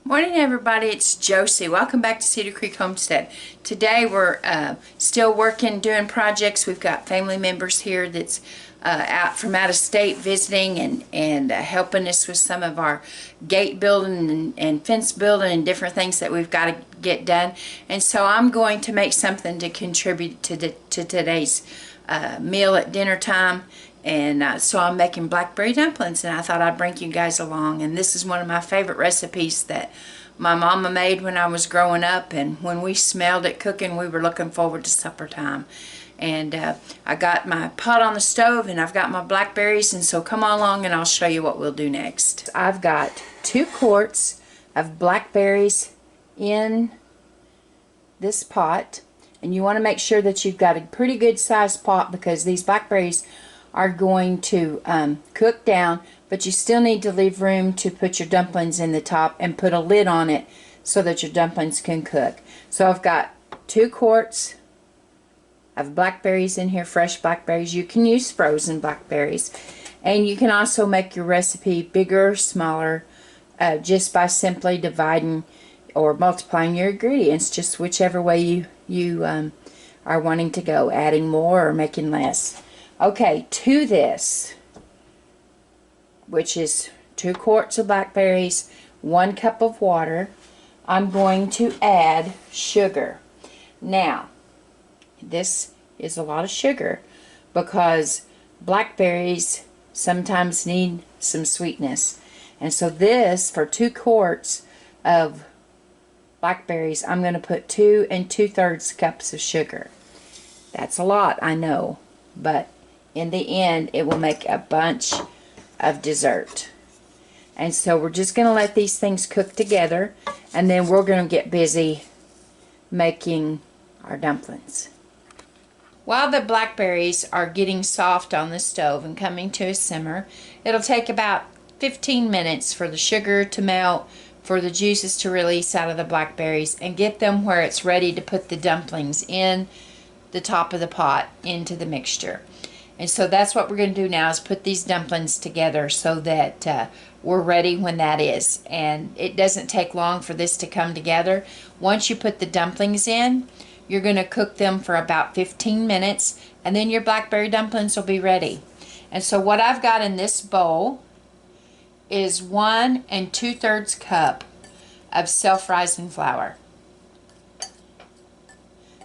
Morning everybody, it's Josie. Welcome back to Cedar Creek Homestead. Today we're still working, doing projects. We've got family members here that's out of state visiting and helping us with some of our gate building and fence building and different things that we've got to get done. And so I'm going to make something to contribute to today's meal at dinner time. And so I'm making blackberry dumplings, and I thought I'd bring you guys along. And this is one of my favorite recipes that my mama made when I was growing up, and when we smelled it cooking, we were looking forward to supper time. And I got my pot on the stove, and I've got my blackberries, and so come on along and I'll show you what we'll do next. I've got 2 quarts of blackberries in this pot, and you want to make sure that you've got a pretty good sized pot because these blackberries are going to cook down, but you still need to leave room to put your dumplings in the top and put a lid on it so that your dumplings can cook. So I've got 2 quarts of blackberries in here, fresh blackberries. You can use frozen blackberries, and you can also make your recipe bigger or smaller just by simply dividing or multiplying your ingredients, just whichever way you are wanting to go, adding more or making less. Okay, to this, which is 2 quarts of blackberries, 1 cup of water, I'm going to add sugar. Now, this is a lot of sugar because blackberries sometimes need some sweetness. And so this, for 2 quarts of blackberries, I'm going to put 2 2/3 cups of sugar. That's a lot, I know, but in the end it will make a bunch of dessert. And so we're just going to let these things cook together, and then we're going to get busy making our dumplings. While the blackberries are getting soft on the stove and coming to a simmer, it'll take about 15 minutes for the sugar to melt, for the juices to release out of the blackberries, and get them where it's ready to put the dumplings in the top of the pot into the mixture. And so that's what we're going to do now, is put these dumplings together so that we're ready when that is. And it doesn't take long for this to come together. Once you put the dumplings in, you're going to cook them for about 15 minutes, and then your blackberry dumplings will be ready. And so what I've got in this bowl is 1 2/3 cup of self-rising flour.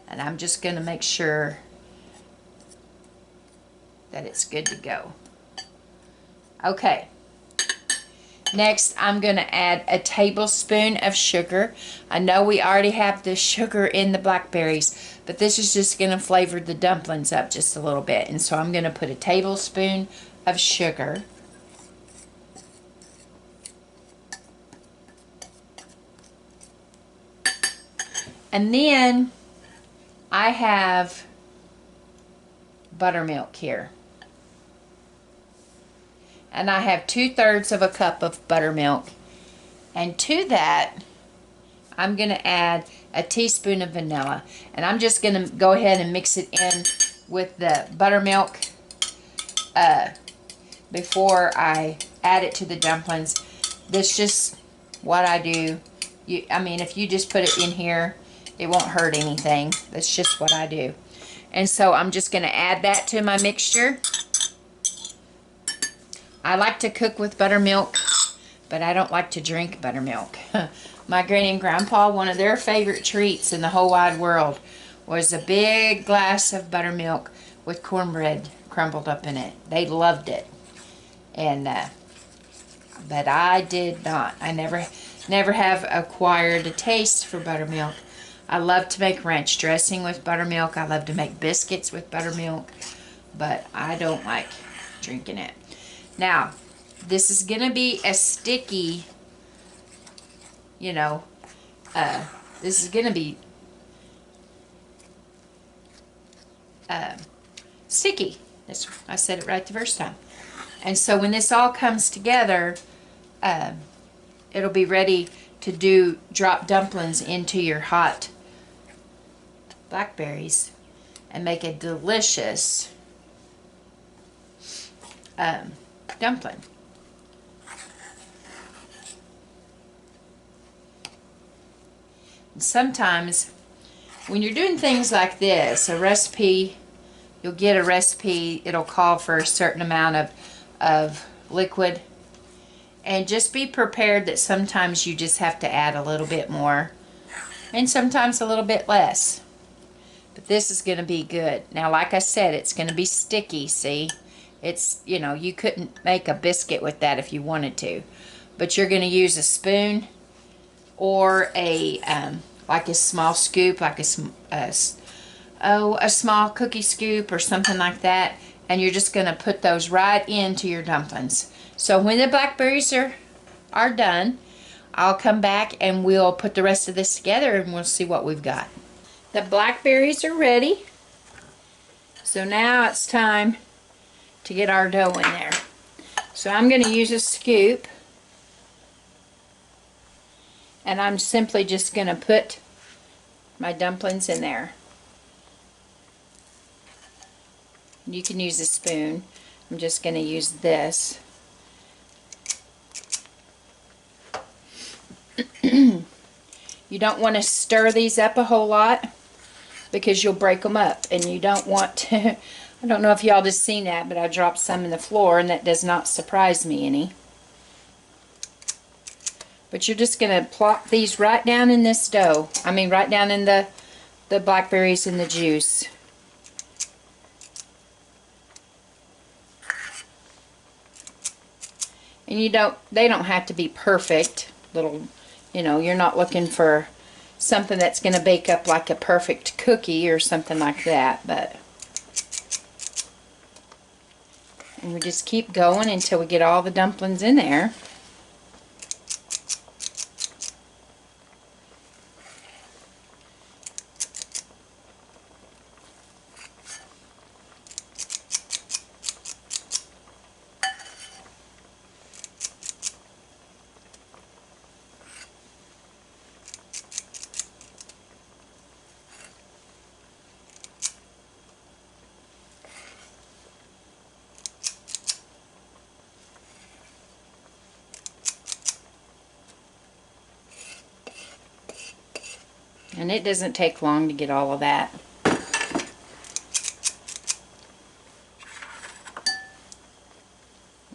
And I'm just going to make sure that it's good to go. Okay. Next, I'm going to add a tablespoon of sugar. I know we already have the sugar in the blackberries, but this is just going to flavor the dumplings up just a little bit. And so I'm going to put a tablespoon of sugar. And then I have buttermilk here. And I have 2/3 of a cup of buttermilk. And to that, I'm going to add a teaspoon of vanilla. And I'm just going to go ahead and mix it in with the buttermilk before I add it to the dumplings. That's just what I do. I mean, if you just put it in here, it won't hurt anything. That's just what I do. And so I'm just going to add that to my mixture. I like to cook with buttermilk, but I don't like to drink buttermilk. My granny and grandpa, one of their favorite treats in the whole wide world was a big glass of buttermilk with cornbread crumbled up in it. They loved it. And but I did not. I never have acquired a taste for buttermilk. I love to make ranch dressing with buttermilk. I love to make biscuits with buttermilk, but I don't like drinking it. Now, this is going to be a sticky, this is going to be sticky. I said it right the first time. And so when this all comes together, it'll be ready to drop dumplings into your hot blackberries and make a delicious dumpling. Sometimes when you're doing things like this, a recipe, you'll get a recipe, it'll call for a certain amount of liquid, and just be prepared that sometimes you just have to add a little bit more and sometimes a little bit less. But this is going to be good. Now, like I said, it's going to be sticky, see? It's, you know, you couldn't make a biscuit with that if you wanted to. But you're going to use a spoon or a, like a small scoop, like a small cookie scoop or something like that. And you're just going to put those right into your dumplings. So when the blackberries are done, I'll come back and we'll put the rest of this together and we'll see what we've got. The blackberries are ready. So now it's time to get our dough in there. So I'm going to use a scoop. And I'm simply just going to put my dumplings in there. You can use a spoon. I'm just going to use this. You don't want to stir these up a whole lot because you'll break them up, and you don't want to. I don't know if y'all just seen that, but I dropped some in the floor, and that does not surprise me any. But you're just going to plop these right down in this dough. I mean, right down in the blackberries and the juice. And they don't have to be perfect. Little, you know, you're not looking for something that's going to bake up like a perfect cookie or something like that, but. And we just keep going until we get all the dumplings in there. And it doesn't take long to get all of that.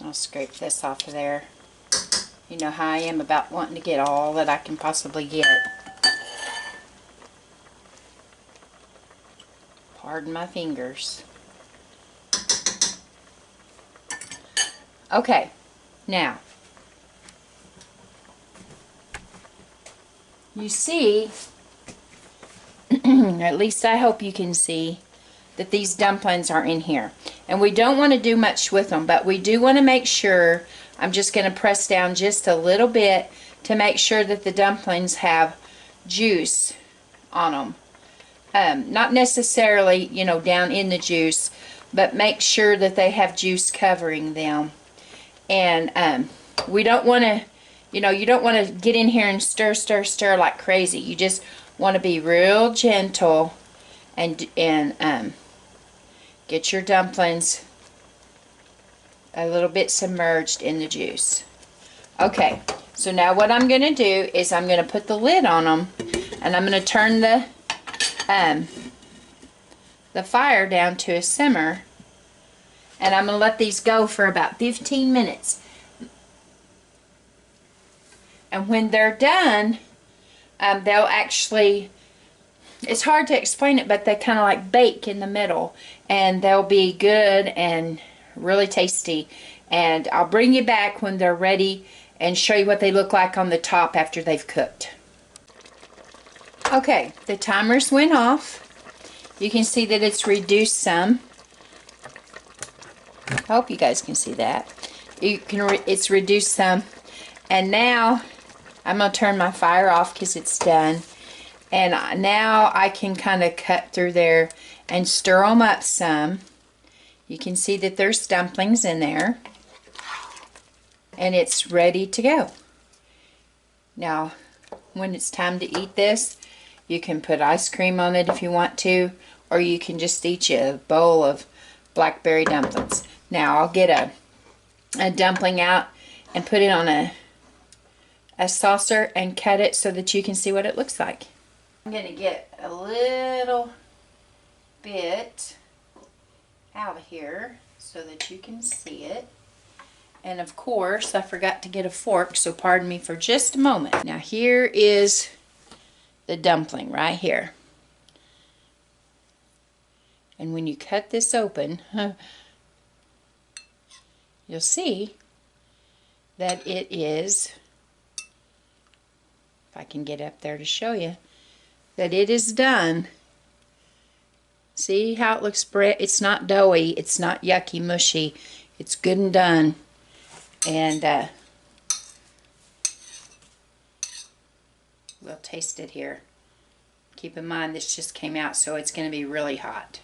I'll scrape this off of there. You know how I am about wanting to get all that I can possibly get. Pardon my fingers. Okay, now you see, at least I hope you can see, that these dumplings are in here. And we don't want to do much with them, but we do want to make sure, I'm just going to press down just a little bit to make sure that the dumplings have juice on them. Not necessarily, you know, down in the juice, but make sure that they have juice covering them. And we don't want to, you know, you don't want to get in here and stir, stir, stir like crazy. You just want to be real gentle and get your dumplings a little bit submerged in the juice. Okay, so now what I'm going to do is I'm going to put the lid on them, and I'm going to turn the fire down to a simmer, and I'm going to let these go for about 15 minutes. And when they're done, they'll actually, it's hard to explain it, but they kind of like bake in the middle, and they'll be good and really tasty. And I'll bring you back when they're ready and show you what they look like on the top after they've cooked. Okay, the timers went off. You can see that it's reduced some. I hope you guys can see that. It's reduced some. And now I'm going to turn my fire off because it's done. And now I can kind of cut through there and stir them up some. You can see that there's dumplings in there. And it's ready to go. Now, when it's time to eat this, you can put ice cream on it if you want to, or you can just eat you a bowl of blackberry dumplings. Now, I'll get a dumpling out and put it on a saucer and cut it so that you can see what it looks like. I'm going to get a little bit out of here so that you can see it. And of course, I forgot to get a fork, so pardon me for just a moment. Now here is the dumpling right here. And when you cut this open, you'll see that it is, if I can get up there to show you, that it is done. See how it looks spread? It's not doughy, it's not yucky, mushy. It's good and done. And we'll taste it here. Keep in mind this just came out, so it's going to be really hot.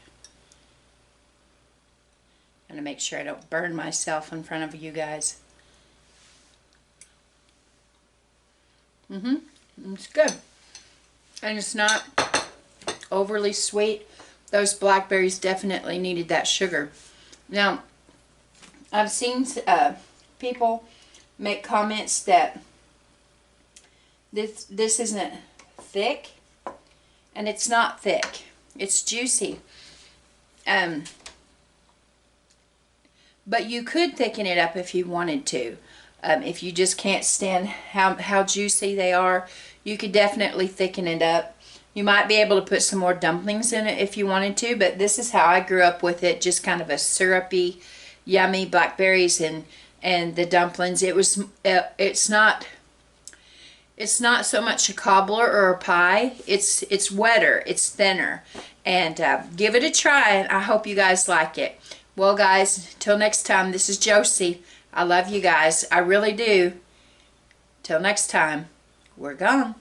I'm going to make sure I don't burn myself in front of you guys. It's good. And it's not overly sweet. Those blackberries definitely needed that sugar. Now, I've seen people make comments that this isn't thick, and it's not thick. It's juicy. But you could thicken it up if you wanted to. If you just can't stand how juicy they are, you could definitely thicken it up. You might be able to put some more dumplings in it if you wanted to, but this is how I grew up with it, just kind of a syrupy, yummy blackberries and the dumplings. It's not so much a cobbler or a pie. It's wetter, it's thinner, and give it a try, and I hope you guys like it. Well, guys, till next time, this is Josie. I love you guys, I really do. Till next time, we're gone.